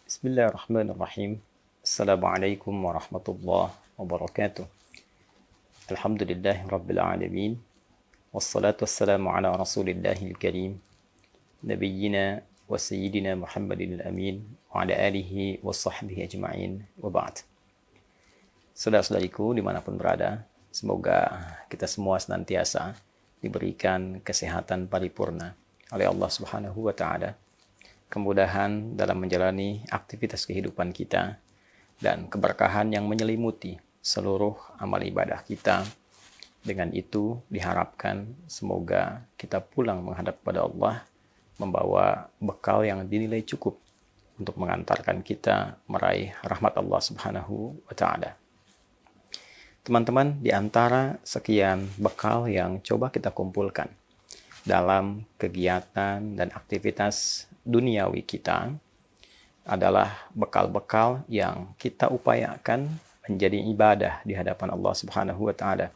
Bismillahirrahmanirrahim. Assalamualaikum warahmatullahi wabarakatuh. Alhamdulillahi rabbil alamin. Wassalatu wassalamu ala rasulillahil karim. Nabiyyina wa sayyidina Muhammadin al-amin. Wa ala alihi wa sahbihi ajma'in. Wa ba'd. Saudara-saudariku dimanapun berada, semoga kita semua senantiasa diberikan kesehatan paripurna oleh Allah Subhanahu wa Ta'ala, kemudahan dalam menjalani aktivitas kehidupan kita, dan keberkahan yang menyelimuti seluruh amal ibadah kita. Dengan itu diharapkan semoga kita pulang menghadap pada Allah membawa bekal yang dinilai cukup untuk mengantarkan kita meraih rahmat Allah Subhanahu wa Ta'ala. Teman-teman, di antara sekian bekal yang coba kita kumpulkan dalam kegiatan dan aktivitas duniawi kita adalah bekal-bekal yang kita upayakan menjadi ibadah di hadapan Allah Subhanahu wa Ta'ala,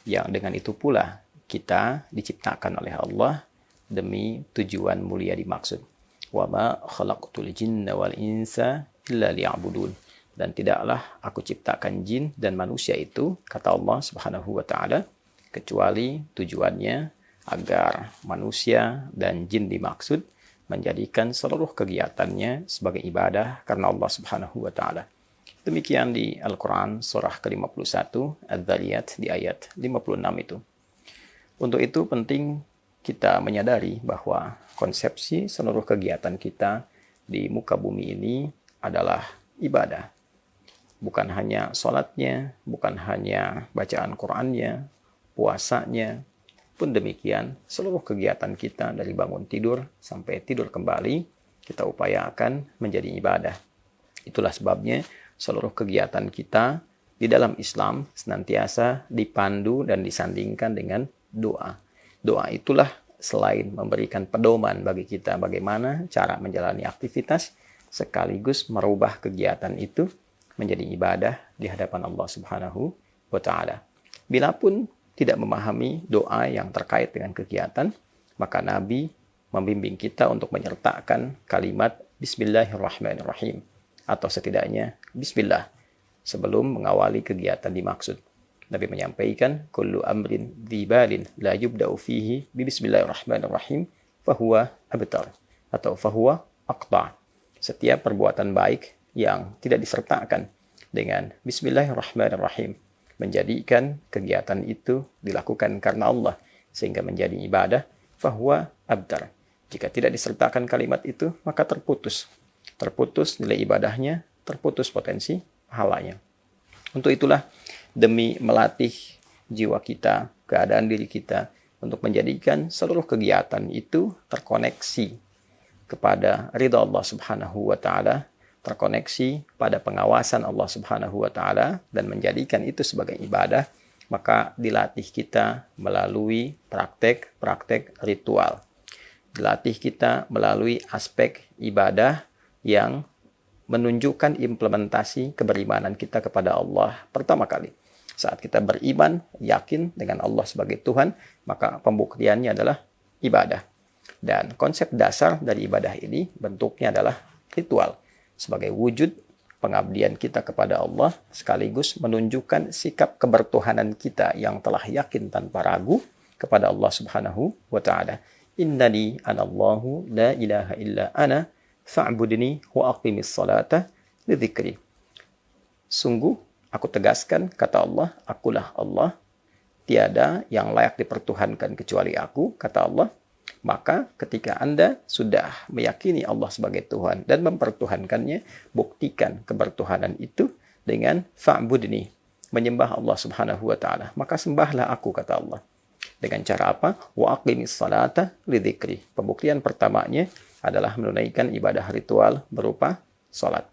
yang dengan itu pula kita diciptakan oleh Allah demi tujuan mulia dimaksud. Wa ma khalaqtul jinna wal insa illa liya'budun. Dan tidaklah aku ciptakan jin dan manusia itu, kata Allah Subhanahu wa Ta'ala, kecuali tujuannya agar manusia dan jin dimaksud menjadikan seluruh kegiatannya sebagai ibadah karena Allah Subhanahu wa Ta'ala. Demikian di Al-Quran surah ke-51 Adz-Dzariyat di ayat 56 itu. Untuk itu penting kita menyadari bahwa konsepsi seluruh kegiatan kita di muka bumi ini adalah ibadah. Bukan hanya sholatnya, bukan hanya bacaan Qur'annya, puasanya, pun demikian, seluruh kegiatan kita dari bangun tidur sampai tidur kembali, kita upayakan menjadi ibadah. Itulah sebabnya seluruh kegiatan kita di dalam Islam senantiasa dipandu dan disandingkan dengan doa. Doa itulah selain memberikan pedoman bagi kita bagaimana cara menjalani aktivitas, sekaligus merubah kegiatan itu menjadi ibadah di hadapan Allah Subhanahu wa Ta'ala. Bilapun tidak memahami doa yang terkait dengan kegiatan, maka Nabi membimbing kita untuk menyertakan kalimat Bismillahirrahmanirrahim, atau setidaknya Bismillah, sebelum mengawali kegiatan dimaksud. Nabi menyampaikan, kullu amrin dzibalin la yubda'u fihi bi Bismillahirrahmanirrahim fahuwa abtar, atau fahuwa aqta. Setiap perbuatan baik yang tidak disertakan dengan Bismillahirrahmanirrahim menjadikan kegiatan itu dilakukan karena Allah sehingga menjadi ibadah, fahuwa abtar. Jika tidak disertakan kalimat itu, maka terputus nilai ibadahnya, terputus potensi pahalanya. Untuk itulah, demi melatih jiwa kita, keadaan diri kita, untuk menjadikan seluruh kegiatan itu terkoneksi kepada ridha Allah Subhanahu wa Ta'ala, terkoneksi pada pengawasan Allah Subhanahu wa Ta'ala, dan menjadikan itu sebagai ibadah, maka dilatih kita melalui praktek-praktek ritual. Dilatih kita melalui aspek ibadah yang menunjukkan implementasi keberimanan kita kepada Allah pertama kali. Saat kita beriman, yakin dengan Allah sebagai Tuhan, maka pembuktiannya adalah ibadah. Dan konsep dasar dari ibadah ini bentuknya adalah ritual, sebagai wujud pengabdian kita kepada Allah, sekaligus menunjukkan sikap kebertuhanan kita yang telah yakin tanpa ragu kepada Allah Subhanahu wa Ta'ala. Innani anallahu la ilaha illa ana fa'budni wa aqimis salata li dzikri. Sungguh aku tegaskan, kata Allah, akulah Allah, tiada yang layak dipertuhankan kecuali aku, kata Allah. Maka ketika Anda sudah meyakini Allah sebagai Tuhan dan mempertuhankannya, buktikan kebertuhanan itu dengan fa'budni, menyembah Allah Subhanahu wa Ta'ala. Maka sembahlah aku, kata Allah. Dengan cara apa? Wa aqimis salata li dzikri. Pembuktian pertamanya adalah menunaikan ibadah ritual berupa salat.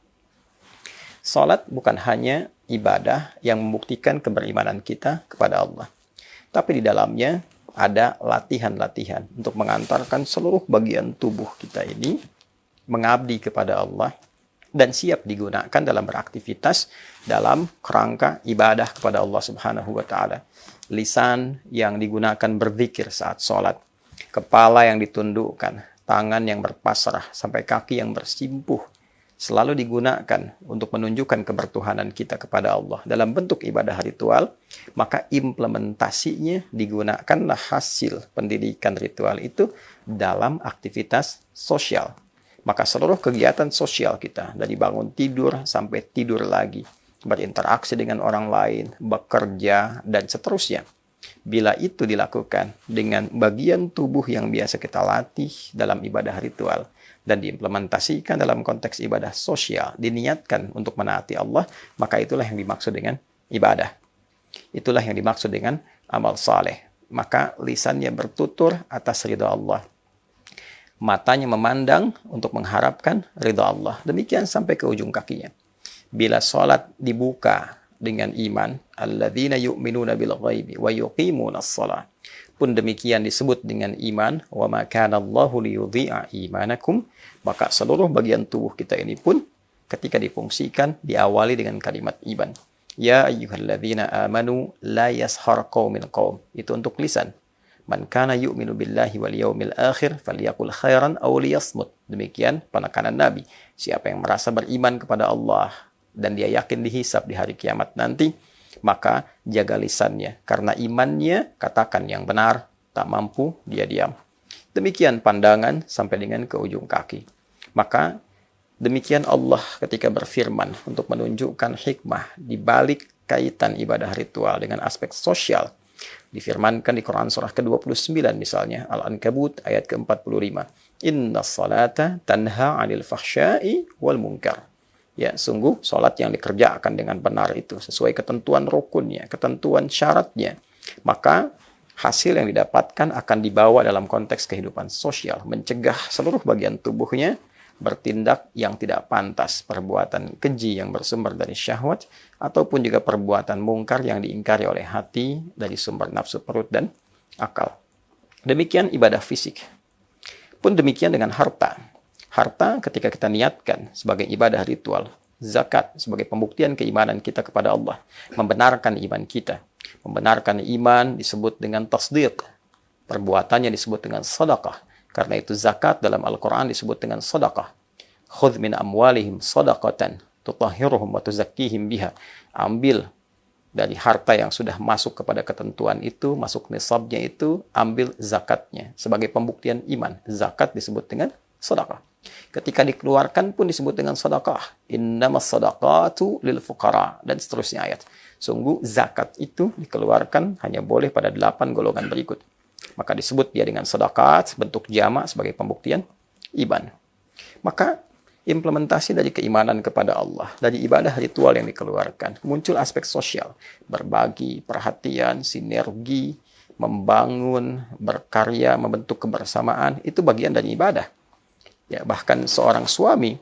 Salat bukan hanya ibadah yang membuktikan keberimanan kita kepada Allah, tapi di dalamnya ada latihan-latihan untuk mengantarkan seluruh bagian tubuh kita ini mengabdi kepada Allah dan siap digunakan dalam beraktivitas dalam kerangka ibadah kepada Allah Subhanahu wa Ta'ala. Lisan yang digunakan berzikir saat sholat, kepala yang ditundukkan, tangan yang berpasrah, sampai kaki yang bersimpuh selalu digunakan untuk menunjukkan kebertuhanan kita kepada Allah dalam bentuk ibadah ritual, maka implementasinya digunakanlah hasil pendidikan ritual itu dalam aktivitas sosial. Maka seluruh kegiatan sosial kita, dari bangun tidur sampai tidur lagi, berinteraksi dengan orang lain, bekerja, dan seterusnya, bila itu dilakukan dengan bagian tubuh yang biasa kita latih dalam ibadah ritual dan diimplementasikan dalam konteks ibadah sosial, diniatkan untuk menaati Allah, maka itulah yang dimaksud dengan ibadah. Itulah yang dimaksud dengan amal saleh. Maka lisannya bertutur atas ridha Allah. Matanya memandang untuk mengharapkan ridha Allah. Demikian sampai ke ujung kakinya. Bila sholat dibuka dengan iman, alladzina yu'minuna bil ghaibi wa yuqimuna shalah, pun demikian disebut dengan iman, wa ma kana Allahu liyudhi'a imanakum, maka seluruh bagian tubuh kita ini pun ketika difungsikan diawali dengan kalimat iman. Ya ayyuhalladzina amanu la yashar qaumin qaum, itu untuk lisan. Man kana yu'minu billahi wal yawmil akhir falyaqul khairan aw liyasmut. Demikian penekanan Nabi. Siapa yang merasa beriman kepada Allah dan dia yakin dihisab di hari kiamat nanti, maka jaga lisannya. Karena imannya katakan yang benar, tak mampu dia diam. Demikian pandangan sampai dengan ke ujung kaki. Maka demikian Allah ketika berfirman untuk menunjukkan hikmah di balik kaitan ibadah ritual dengan aspek sosial. Difirmankan di Quran surah ke-29 misalnya, Al-Ankabut ayat ke-45. Inna salata tanha 'anil fahsya'i wal munkar. Ya, sungguh sholat yang dikerjakan dengan benar itu sesuai ketentuan rukunnya, ketentuan syaratnya, maka hasil yang didapatkan akan dibawa dalam konteks kehidupan sosial, mencegah seluruh bagian tubuhnya bertindak yang tidak pantas, perbuatan keji yang bersumber dari syahwat, ataupun juga perbuatan mungkar yang diingkari oleh hati dari sumber nafsu perut dan akal. Demikian ibadah fisik. Pun demikian dengan harta. Harta ketika kita niatkan sebagai ibadah ritual, zakat sebagai pembuktian keimanan kita kepada Allah, membenarkan iman kita. Membenarkan iman disebut dengan tasdiq, perbuatannya disebut dengan sedekah. Karena itu zakat dalam Al-Quran disebut dengan sedekah. Khudh min amwalihim sadaqatan tutahhiruhum wa tuzakkihim biha. Ambil dari harta yang sudah masuk kepada ketentuan itu, masuk nisabnya itu, ambil zakatnya sebagai pembuktian iman. Zakat disebut dengan sedekah. Ketika dikeluarkan pun disebut dengan sedekah. Innamas sadaqatu lil fuqara, dan seterusnya ayat. Sungguh zakat itu dikeluarkan hanya boleh pada 8 golongan berikut. Maka disebut dia dengan sedekah, bentuk jamak sebagai pembuktian iman. Maka implementasi dari keimanan kepada Allah, dari ibadah ritual yang dikeluarkan, muncul aspek sosial, berbagi, perhatian, sinergi, membangun, berkarya, membentuk kebersamaan, itu bagian dari ibadah. Ya, bahkan seorang suami,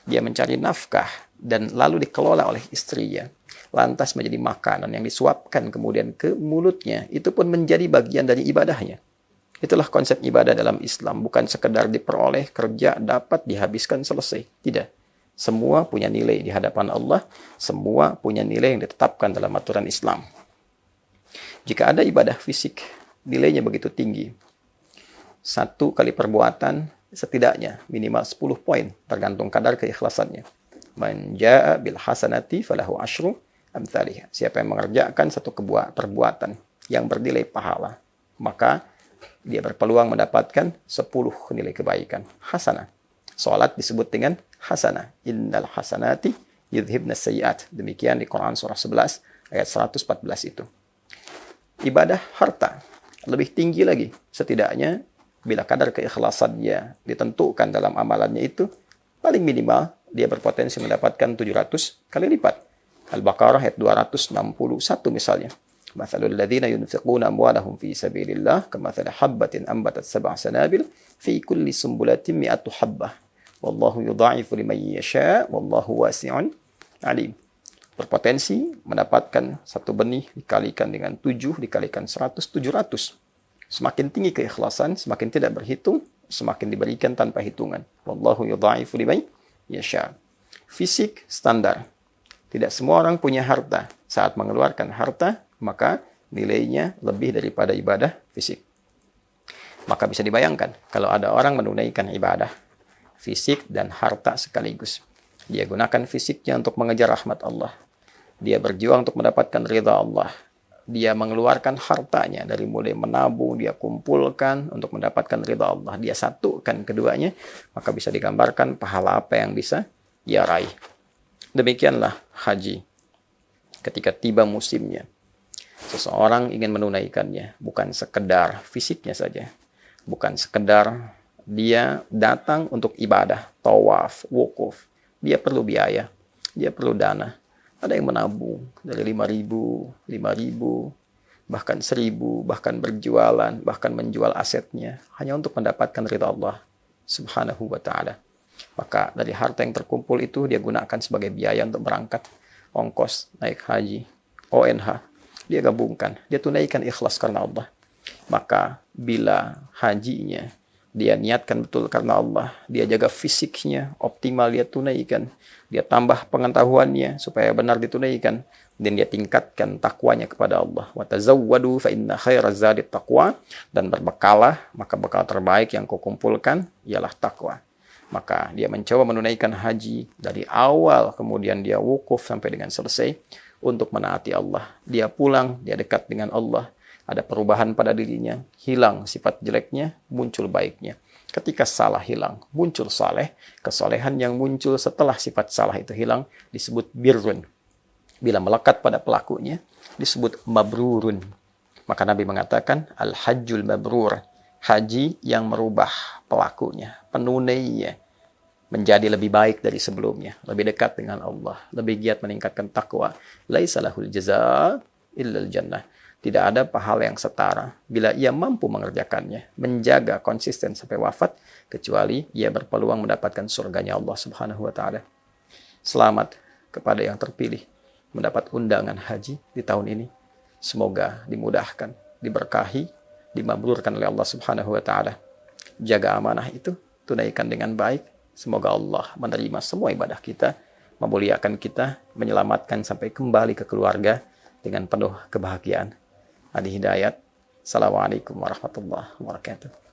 dia mencari nafkah dan lalu dikelola oleh istrinya, lantas menjadi makanan yang disuapkan kemudian ke mulutnya, itu pun menjadi bagian dari ibadahnya. Itulah konsep ibadah dalam Islam, bukan sekedar diperoleh, kerja, dapat, dihabiskan, selesai. Tidak. Semua punya nilai di hadapan Allah, semua punya nilai yang ditetapkan dalam aturan Islam. Jika ada ibadah fisik, nilainya begitu tinggi. 1 kali perbuatan, setidaknya minimal 10 poin, tergantung kadar keikhlasannya. Man jaa bil hasanati falahu asyru amthaliha. Siapa yang mengerjakan satu perbuatan yang bernilai pahala, maka dia berpeluang mendapatkan 10 nilai kebaikan. Hasanah. Salat disebut dengan hasanah. Innal hasanati yudhibnas sayyi'at. Demikian di Quran surah 11 ayat 114 itu. Ibadah harta lebih tinggi lagi. Setidaknya bila kadar keikhlasannya ditentukan dalam amalannya itu, paling minimal dia berpotensi mendapatkan 700 kali lipat. Al-Baqarah ayat 261 misalnya. Mathalul ladzina yunfiquna amwalahum fi sabilillah kamathali habbatin ambatat sab'a sanabil fi kulli sumbulatin mi'atu habbah. Wallahu yudha'ifu liman yasha' wallahu wasi'un alim. Berpotensi mendapatkan satu benih dikalikan dengan 7 dikalikan 100, 700. Semakin tinggi keikhlasan, semakin tidak berhitung, semakin diberikan tanpa hitungan. Wallahu yudha'ifu liman yasha'. Fisik standar. Tidak semua orang punya harta. Saat mengeluarkan harta, maka nilainya lebih daripada ibadah fisik. Maka bisa dibayangkan, kalau ada orang menunaikan ibadah fisik dan harta sekaligus. Dia gunakan fisiknya untuk mengejar rahmat Allah. Dia berjuang untuk mendapatkan ridha Allah. Dia mengeluarkan hartanya dari mulai menabung, dia kumpulkan untuk mendapatkan ridha Allah. Dia satukan keduanya, maka bisa digambarkan pahala apa yang bisa ia raih. Demikianlah haji. Ketika tiba musimnya, seseorang ingin menunaikannya, bukan sekedar fisiknya saja. Bukan sekedar dia datang untuk ibadah, tawaf, wukuf. Dia perlu biaya, dia perlu dana. Ada yang menabung dari 5.000, bahkan 1.000, bahkan berjualan, bahkan menjual asetnya hanya untuk mendapatkan ridha Allah Subhanahu wa ta'ala. Maka dari harta yang terkumpul itu dia gunakan sebagai biaya untuk berangkat, ongkos, naik haji, ONH. Dia gabungkan, dia tunaikan ikhlas karena Allah. Maka bila hajinya dia niatkan betul karena Allah, dia jaga fisiknya optimal, dia tunaikan, dia tambah pengetahuannya supaya benar ditunaikan, dan dia tingkatkan takwanya kepada Allah. Wa tazawwadu fa inna khairaz zadi taqwa, dan berbekalah, maka bekal terbaik yang kau kumpulkan ialah takwa. Maka dia mencoba menunaikan haji dari awal, kemudian dia wukuf sampai dengan selesai untuk menaati Allah. Dia pulang, dia dekat dengan Allah. Ada perubahan pada dirinya, hilang sifat jeleknya, muncul baiknya. Ketika salah hilang, muncul saleh. Kesolehan yang muncul setelah sifat salah itu hilang disebut birrun. Bila melekat pada pelakunya, disebut mabrurun. Maka Nabi mengatakan, al-hajjul mabrur. Haji yang merubah pelakunya, penunainya, menjadi lebih baik dari sebelumnya, lebih dekat dengan Allah, lebih giat meningkatkan takwa. Laisa lahul jazaa illal jannah. Tidak ada pahala yang setara bila ia mampu mengerjakannya, menjaga konsisten sampai wafat, kecuali ia berpeluang mendapatkan surganya Allah Subhanahu wa ta'ala. Selamat kepada yang terpilih mendapat undangan haji di tahun ini. Semoga dimudahkan, diberkahi, dimabrurkan oleh Allah Subhanahu wa ta'ala. Jaga amanah itu, tunaikan dengan baik. Semoga Allah menerima semua ibadah kita, memuliakan kita, menyelamatkan sampai kembali ke keluarga dengan penuh kebahagiaan. Adi Hidayat. Assalamualaikum warahmatullahi wabarakatuh.